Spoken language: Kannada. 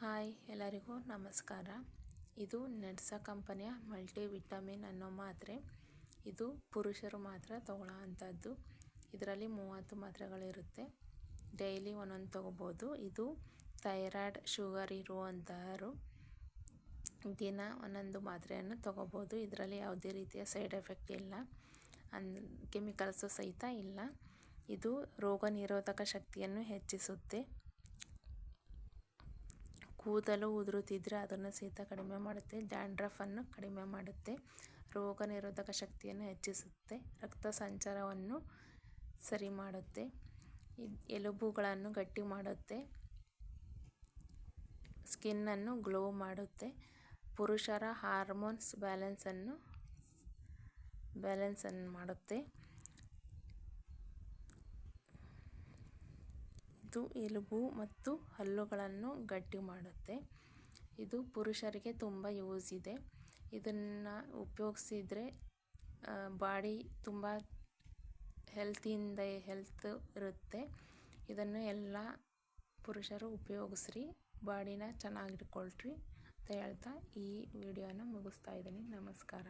ಹಾಯ್ ಎಲ್ಲರಿಗೂ ನಮಸ್ಕಾರ. ಇದು ನೆಡ್ಸಾ ಕಂಪನಿಯ ಮಲ್ಟಿ ವಿಟಮಿನ್ ಅನ್ನೋ ಮಾತ್ರೆ. ಇದು ಪುರುಷರು ಮಾತ್ರ ತಗೊಳ್ಳೋ ಅಂಥದ್ದು. ಇದರಲ್ಲಿ 30 ಮಾತ್ರೆಗಳಿರುತ್ತೆ. ಡೈಲಿ ಒಂದೊಂದು ತಗೋಬೋದು. ಇದು ಥೈರಾಯ್ಡ್ ಶುಗರ್ ಇರುವಂತಹವರು ದಿನ ಒಂದೊಂದು ಮಾತ್ರೆಯನ್ನು ತಗೋಬೋದು. ಇದರಲ್ಲಿ ಯಾವುದೇ ರೀತಿಯ ಸೈಡ್ ಎಫೆಕ್ಟ್ ಇಲ್ಲ, ಕೆಮಿಕಲ್ಸು ಸಹಿತ ಇಲ್ಲ. ಇದು ರೋಗ ನಿರೋಧಕ ಶಕ್ತಿಯನ್ನು ಹೆಚ್ಚಿಸುತ್ತೆ. ಕೂದಲು ಉದುರುತ್ತಿದ್ದರೆ ಅದನ್ನು ಸಹಿತ ಕಡಿಮೆ ಮಾಡುತ್ತೆ. ಡ್ಯಾಂಡ್ರಫನ್ನು ಕಡಿಮೆ ಮಾಡುತ್ತೆ. ರೋಗ ನಿರೋಧಕ ಶಕ್ತಿಯನ್ನು ಹೆಚ್ಚಿಸುತ್ತೆ. ರಕ್ತ ಸಂಚಾರವನ್ನು ಸರಿ ಮಾಡುತ್ತೆ. ಎಲುಬುಗಳನ್ನು ಗಟ್ಟಿ ಮಾಡುತ್ತೆ. ಸ್ಕಿನ್ನನ್ನು ಗ್ಲೋ ಮಾಡುತ್ತೆ. ಪುರುಷರ ಹಾರ್ಮೋನ್ಸ್ ಬ್ಯಾಲೆನ್ಸನ್ನು ಮಾಡುತ್ತೆ. ಇದು ಎಲುಬು ಮತ್ತು ಹಲ್ಲುಗಳನ್ನು ಗಟ್ಟಿ ಮಾಡುತ್ತೆ. ಇದು ಪುರುಷರಿಗೆ ತುಂಬ ಯೂಸ್ ಇದೆ. ಇದನ್ನು ಉಪಯೋಗಿಸಿದರೆ ಬಾಡಿ ತುಂಬ ಹೆಲ್ತ್ ಇರುತ್ತೆ. ಇದನ್ನು ಎಲ್ಲ ಪುರುಷರು ಉಪಯೋಗಿಸ್ರಿ, ಬಾಡಿನ ಚೆನ್ನಾಗಿಟ್ಕೊಳ್ರಿ ಅಂತ ಹೇಳ್ತಾ ಈ ವಿಡಿಯೋನ ಮುಗಿಸ್ತಾ ಇದ್ದೀನಿ. ನಮಸ್ಕಾರ.